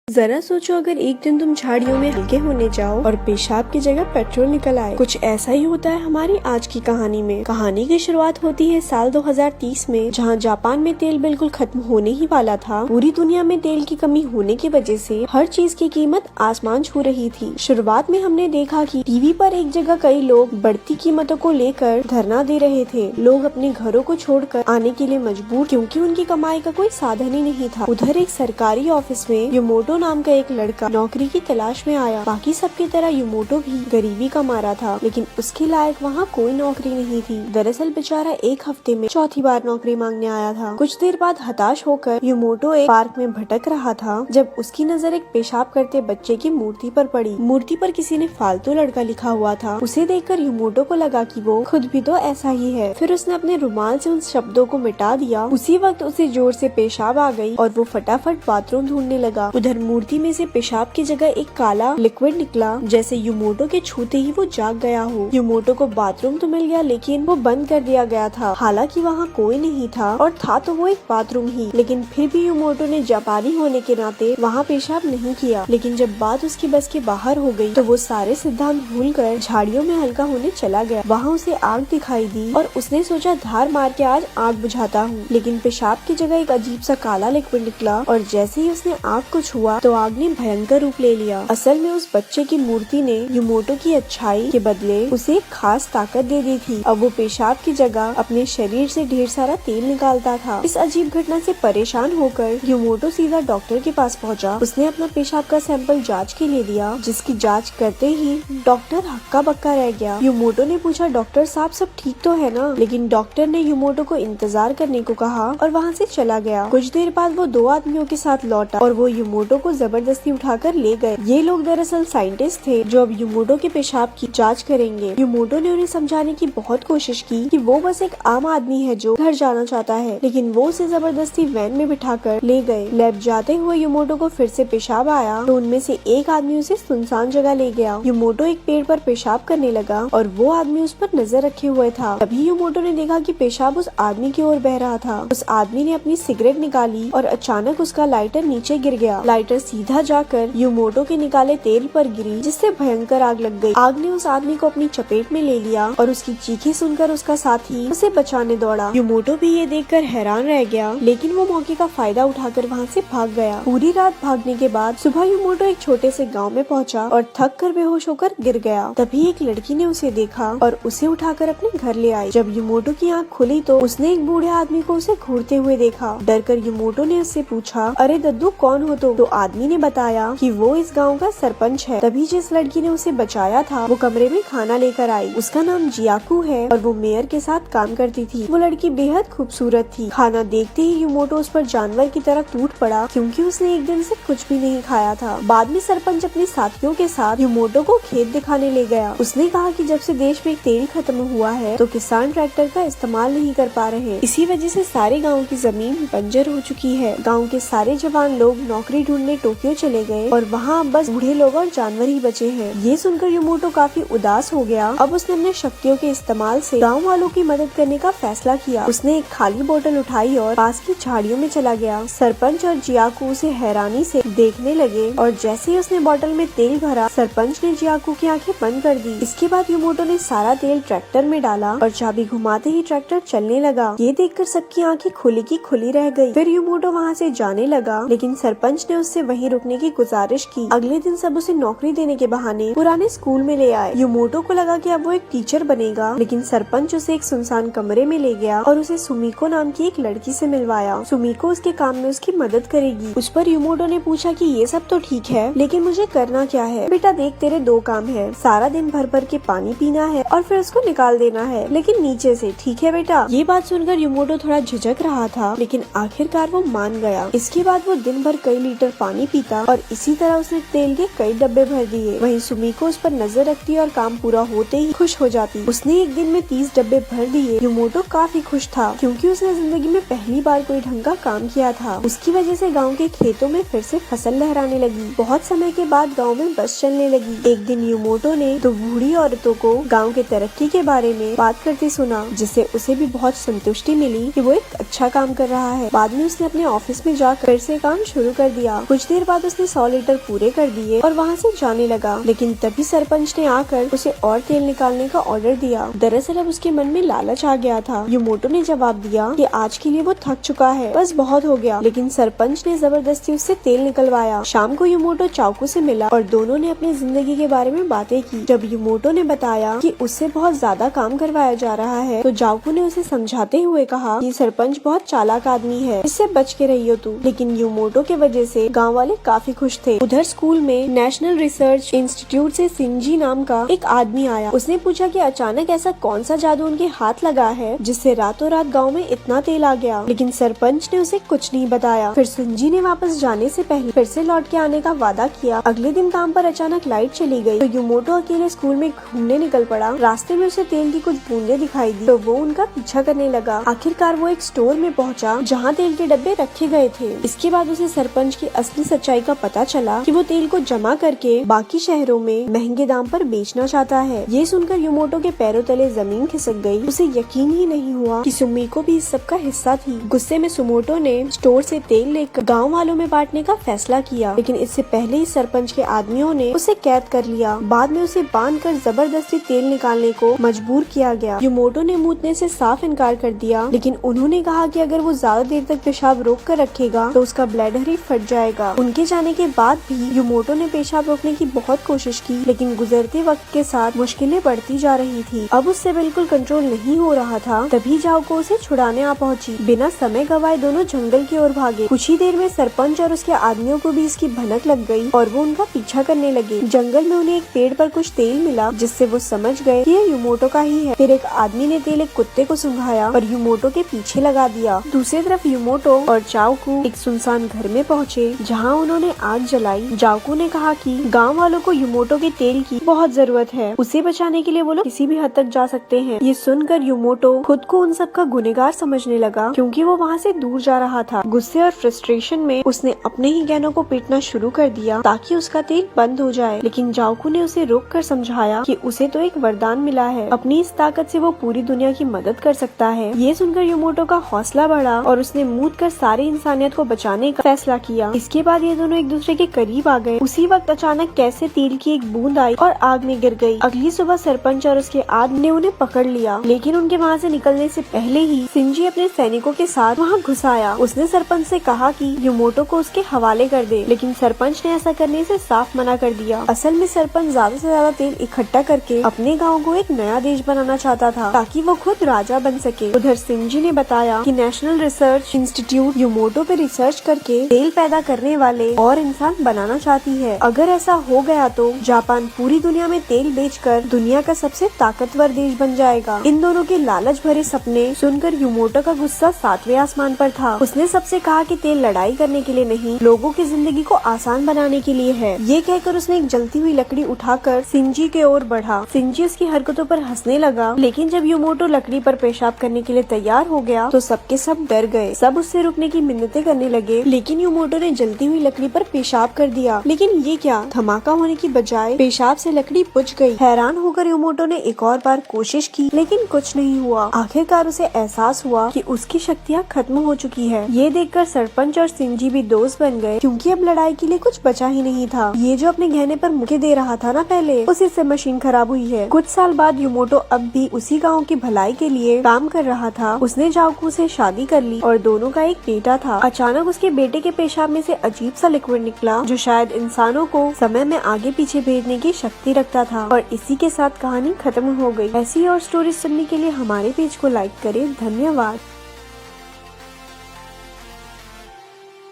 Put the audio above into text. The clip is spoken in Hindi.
जरा सोचो अगर एक दिन तुम झाड़ियों में हल्के होने जाओ और पेशाब की जगह पेट्रोल निकल आए। कुछ ऐसा ही होता है हमारी आज की कहानी में। कहानी की शुरुआत होती है साल 2030 में, जहां जापान में तेल बिल्कुल खत्म होने ही वाला था। पूरी दुनिया में तेल की कमी होने की वजह से हर चीज की कीमत आसमान छू रही थी। शुरुआत में हमने देखा कि टीवी पर एक जगह कई लोग बढ़ती कीमतों को लेकर धरना दे रहे थे। लोग अपने घरों को छोड़कर आने के लिए मजबूर, क्योंकि उनकी कमाई का कोई साधन ही नहीं था। उधर एक सरकारी ऑफिस में युमोटो नाम का एक लड़का नौकरी की तलाश में आया। बाकी सबकी तरह युमोटो भी गरीबी का मारा था, लेकिन उसके लायक वहाँ कोई नौकरी नहीं थी। दरअसल बेचारा एक हफ्ते में चौथी बार नौकरी मांगने आया था। कुछ देर बाद हताश होकर युमोटो एक पार्क में भटक रहा था, जब उसकी नजर एक पेशाब करते बच्चे की मूर्ति पर पड़ी। मूर्ति पर किसी ने फालतू लड़का लिखा हुआ था। उसे देखकर युमोटो को लगा कि वो खुद भी तो ऐसा ही है। फिर उसने अपने रुमाल से उन शब्दों को मिटा दिया। उसी वक्त उसे जोर से पेशाब आ गई और वो फटाफट बाथरूम ढूंढने लगा। उधर मूर्ति में से पेशाब की जगह एक काला लिक्विड निकला, जैसे युमोटो के छूते ही वो जाग गया हो। युमोटो को बाथरूम तो मिल गया, लेकिन वो बंद कर दिया गया था। हालांकि वहाँ कोई नहीं था, और था तो वो एक बाथरूम ही, लेकिन फिर भी युमोटो ने जापानी होने के नाते वहाँ पेशाब नहीं किया। लेकिन जब बात उसकी बस के बाहर हो गई तो वो सारे सिद्धांत भूलकर झाड़ियों में हल्का होने चला गया। वहाँ उसे आग दिखाई दी और उसने सोचा धार मार के आज आग बुझाता हूँ, लेकिन पेशाब की जगह एक अजीब सा काला लिक्विड निकला और जैसे ही उसने आग को छुआ तो आग ने भयंकर रूप ले लिया। असल में उस बच्चे की मूर्ति ने युमोटो की अच्छाई के बदले उसे एक खास ताकत दे दी थी। अब वो पेशाब की जगह अपने शरीर से ढेर सारा तेल निकालता था। इस अजीब घटना से परेशान होकर युमोटो सीधा डॉक्टर के पास पहुंचा। उसने अपना पेशाब का सैंपल जांच के लिए दिया, जिसकी जांच करते ही डॉक्टर हक्का बक्का रह गया। युमोटो ने पूछा, डॉक्टर साहब सब ठीक तो है ना? लेकिन डॉक्टर ने युमोटो को इंतजार करने को कहा और वहाँ से चला गया। कुछ देर बाद वो दो आदमियों के साथ लौटा और वो युमोटो को जबरदस्ती उठाकर ले गए। ये लोग दरअसल साइंटिस्ट थे जो अब युमोटो के पेशाब की जांच करेंगे। युमोटो ने उन्हें समझाने की बहुत कोशिश की कि वो बस एक आम आदमी है जो घर जाना चाहता है, लेकिन वो उसे जबरदस्ती वैन में बिठाकर ले गए। लैब जाते हुए युमोटो को फिर से पेशाब आया तो उनमें से एक आदमी उसे सुनसान जगह ले गया। युमोटो एक पेड़ पर पेशाब करने लगा और वो आदमी उस पर नजर रखे हुए था। तभी युमोटो ने देखा कि पेशाब उस आदमी की ओर बह रहा था। उस आदमी ने अपनी सिगरेट निकाली और अचानक उसका लाइटर नीचे गिर गया। लाइटर सीधा जाकर युमोटो के निकाले तेल पर गिरी, जिससे भयंकर आग लग गई। आग ने उस आदमी को अपनी चपेट में ले लिया और उसकी चीखें सुनकर उसका साथी उसे बचाने दौड़ा। युमोटो भी ये देखकर हैरान रह गया, लेकिन वो मौके का फायदा उठाकर वहाँ से भाग गया। पूरी रात भागने के बाद सुबह युमोटो एक छोटे से गांव में पहुंचा और थक कर बेहोश होकर गिर गया। तभी एक लड़की ने उसे देखा और उसे उठाकर अपने घर ले आई। जब युमोटो की आँख खुली तो उसने एक बूढ़े आदमी को उसे घूरते हुए देखा। डरकर युमोटो ने उससे पूछा, अरे दद्दू कौन हो तुम? तो आदमी ने बताया कि वो इस गांव का सरपंच है। तभी जिस लड़की ने उसे बचाया था वो कमरे में खाना लेकर आई। उसका नाम जियाकू है और वो मेयर के साथ काम करती थी। वो लड़की बेहद खूबसूरत थी। खाना देखते ही युमोटो उस पर जानवर की तरह टूट पड़ा, क्योंकि उसने एक दिन से कुछ भी नहीं खाया था। बाद में सरपंच अपने साथियों के साथ युमोटो को खेत दिखाने ले गया। उसने कहा कि जब से देश में तेल खत्म हुआ है तो किसान ट्रैक्टर का इस्तेमाल नहीं कर पा रहे। इसी वजह से सारे गाँव की जमीन बंजर हो चुकी है। गाँव के सारे जवान लोग नौकरी ढूंढने टोक्यो चले गए और वहाँ बस बूढ़े लोग और जानवर ही बचे हैं। ये सुनकर युमोटो काफी उदास हो गया। अब उसने अपने शक्तियों के इस्तेमाल से गांव वालों की मदद करने का फैसला किया। उसने एक खाली बोतल उठाई और पास की झाड़ियों में चला गया। सरपंच और जियाकू उसे हैरानी से देखने लगे और जैसे ही उसने बोतल में तेल भरा, सरपंच ने जियाकू की आंखें बंद कर दी। इसके बाद युमोटो ने सारा तेल ट्रैक्टर में डाला और चाबी घुमाते ही ट्रैक्टर चलने लगा। ये देखकर सबकी आंखें खुली की खुली रह गई। फिर युमोटो वहाँ से जाने लगा, लेकिन सरपंच ने उससे वहीं रुकने की गुजारिश की। अगले दिन सब उसे नौकरी देने के बहाने पुराने स्कूल में ले आए। युमोटो को लगा कि अब वो एक टीचर बनेगा, लेकिन सरपंच उसे एक सुनसान कमरे में ले गया और उसे सुमिको नाम की एक लड़की से मिलवाया। सुमिको उसके काम में उसकी मदद करेगी। उस पर युमोटो ने पूछा कि ये सब तो ठीक है, लेकिन मुझे करना क्या है? बेटा देख, तेरे दो काम है, सारा दिन भर भर के पानी पीना है और फिर उसको निकाल देना है, लेकिन नीचे से, ठीक है बेटा? ये बात सुनकर युमोटो थोड़ा झिझक रहा था, लेकिन आखिरकार वो मान गया। इसके बाद वो दिन भर कई लीटर पानी पीता और इसी तरह उसने तेल के कई डब्बे भर दिए। वहीं सुमिको उस पर नजर रखती और काम पूरा होते ही खुश खुश हो जाती। उसने एक दिन में 30 डब्बे भर दिए। युमोटो काफी खुश था क्योंकि उसने जिंदगी में पहली बार कोई ढंग का काम किया था। उसकी वजह से गांव के खेतों में फिर से फसल लहराने लगी। बहुत समय के बाद गांव में बस चलने लगी। एक दिन युमोटो ने दो बूढ़ी औरतों को गांव के तरक्की के बारे में बात करते सुना, जिससे उसे भी बहुत संतुष्टि मिली कि वो एक अच्छा काम कर रहा है। बाद में उसने अपने ऑफिस में जाकर फिर से काम शुरू कर दिया। कुछ देर बाद उसने 100 लीटर पूरे कर दिए और वहाँ से जाने लगा। लेकिन तभी सरपंच ने आकर उसे और तेल निकालने का ऑर्डर दिया। दरअसल अब उसके मन में लालच आ गया था। युमोटो ने जवाब दिया कि आज के लिए वो थक चुका है, बस बहुत हो गया। लेकिन सरपंच ने जबरदस्ती उससे तेल निकलवाया। शाम को युमोटो चाकू से मिला और दोनों ने अपनी जिंदगी के बारे में बातें की। जब युमोटो ने बताया कि उससे बहुत ज्यादा काम करवाया जा रहा है तो चाकू ने उसे समझाते हुए कहा कि सरपंच बहुत चालाक आदमी है, इससे बच के रहियो तू। लेकिन युमोटो के वजह से गाँव वाले काफी खुश थे। उधर स्कूल में नेशनल रिसर्च इंस्टीट्यूट से सिंजी नाम का एक आदमी आया। उसने पूछा कि अचानक ऐसा कौन सा जादू उनके हाथ लगा है जिससे रातों रात गांव में इतना तेल आ गया। लेकिन सरपंच ने उसे कुछ नहीं बताया। फिर सिंजी ने वापस जाने से पहले फिर से लौट के आने का वादा किया। अगले दिन काम पर अचानक लाइट चली गई तो युमोटो अकेले स्कूल में घूमने निकल पड़ा। रास्ते में उसे तेल की कुछ बूंदें दिखाई दी तो वो उनका पीछा करने लगा। आखिरकार वो एक स्टोर में पहुंचा जहां तेल के डब्बे रखे गए थे। इसके बाद उसे सरपंच की असली सच्चाई का पता चला कि वो तेल को जमा करके बाकी शहरों में महंगे दाम पर बेचना चाहता है। ये सुनकर युमोटो के पैरों तले जमीन खिसक गई। उसे यकीन ही नहीं हुआ कि सुमिको भी इस सब का हिस्सा थी। गुस्से में सुमोटो ने स्टोर से तेल लेकर गांव वालों में बांटने का फैसला किया। लेकिन इससे पहले ही सरपंच के आदमियों ने उसे कैद कर लिया। बाद में उसे बांधकर जबरदस्ती तेल निकालने को मजबूर किया गया। युमोटो ने मूतने से साफ इनकार कर दिया, लेकिन उन्होंने कहा कि अगर वो ज्यादा देर तक पेशाब रोक कर रखेगा तो उसका ब्लैडर ही फट जाएगा। उनके जाने के बाद भी युमोटो ने पेशाब रोकने की बहुत कोशिश की, लेकिन गुजरते वक्त के साथ मुश्किलें बढ़ती जा रही थी। अब उससे बिल्कुल कंट्रोल नहीं हो रहा था। तभी जाओ को उसे छुड़ाने आ पहुंची। बिना समय गवाए दोनों जंगल की ओर भागे। कुछ ही देर में सरपंच और उसके आदमियों को भी इसकी भनक लग गई और वो उनका पीछा करने लगे। जंगल में उन्हें एक पेड़ पर कुछ तेल मिला जिससे वो समझ गए कि ये युमोटो का ही है। फिर एक आदमी ने तेल एक कुत्ते को सुंघाया और युमोटो के पीछे लगा दिया। दूसरी तरफ युमोटो और चाओकू एक सुनसान घर में पहुँचे जहाँ उन्होंने आग जलाई। चाओकू ने कहा कि गाँव वालों को युमोटो के तेल की बहुत जरूरत है। उसे बचाने के लिए वो लोग किसी भी हद तक जा सकते हैं। ये सुनकर युमोटो खुद को उन सब का गुनहगार समझने लगा क्योंकि वो वहाँ से दूर जा रहा था। गुस्से और फ्रस्ट्रेशन में उसने अपने ही गहनों को पीटना शुरू कर दिया ताकि उसका तेल बंद हो जाए। लेकिन जाओकू ने उसे रोक कर समझाया कि उसे तो एक वरदान मिला है, अपनी इस ताकत से वो पूरी दुनिया की मदद कर सकता है। ये सुनकर युमोटो का हौसला बढ़ा और उसने मूत कर सारी इंसानियत को बचाने का फैसला किया। इसके बाद ये दोनों एक दूसरे के करीब आ गए। उसी वक्त अचानक कैसे तेल की एक बूंद आई और आग में गिर गई। अगली सुबह सरपंच और उसके आदमी ने उन्हें पकड़ लिया, लेकिन उनके वहाँ से निकलने से पहले ही सिंजी अपने सैनिकों के साथ वहाँ घुस आया। उसने सरपंच से कहा कि युमोटो को उसके हवाले कर दे, लेकिन सरपंच ने ऐसा करने से साफ मना कर दिया। असल में सरपंच ज्यादा से ज्यादा तेल इकट्ठा करके अपने गाँव को एक नया देश बनाना चाहता था ताकि वो खुद राजा बन सके। उधर सिंजी ने बताया कि नेशनल रिसर्च इंस्टीट्यूट युमोटो पे रिसर्च करके तेल पैदा करने वाले और इंसान बनाना चाहती है। अगर ऐसा हो गया तो जापान पूरी दुनिया में तेल बेचकर दुनिया का सबसे ताकतवर देश बन जाएगा। इन दोनों के लालच भरे सपने सुनकर युमोटो का गुस्सा 7वें आसमान पर था। उसने सबसे कहा कि तेल लड़ाई करने के लिए नहीं, लोगों की जिंदगी को आसान बनाने के लिए है। ये कहकर उसने एक जलती हुई लकड़ी उठाकर सिंजी की ओर बढ़ा। सिंजी उसकी हरकतों पर हंसने लगा, लेकिन जब युमोटो लकड़ी पर पेशाब करने के लिए तैयार हो गया तो सबके सब डर गए। सब उससे रुकने की मिन्नतें करने लगे, लेकिन युमोटो ने जलती हुई लकड़ी पर पेशाब कर दिया। लेकिन ये क्या, धमाका होने की बजाय पेशाब से लकड़ी बुझ गई। हैरान होकर युमोटो ने एक और बार कोशिश की, लेकिन कुछ नहीं हुआ। आखिरकार उसे एहसास हुआ कि उसकी शक्तियाँ खत्म हो चुकी है। ये देखकर सरपंच और सिंजी भी दोस्त बन गए क्योंकि अब लड़ाई के लिए कुछ बचा ही नहीं था। ये जो अपने गहने पर मुके दे रहा था ना पहले, उसी से मशीन खराब हुई है। कुछ साल बाद युमोटो अब भी उसी गाँव की भलाई के लिए काम कर रहा था। उसने जाओकू से शादी कर ली और दोनों का एक बेटा था। अचानक उसके बेटे के पेशाब में से अजीब सा लिक्विड निकला जो शायद इंसानों को समय में आगे पीछे भेजने की शक्ति रखता था। और इसी के साथ कहानी खत्म हो गई। ऐसी और स्टोरीज सुनने के लिए हमारे पेज को लाइक करें। धन्यवाद।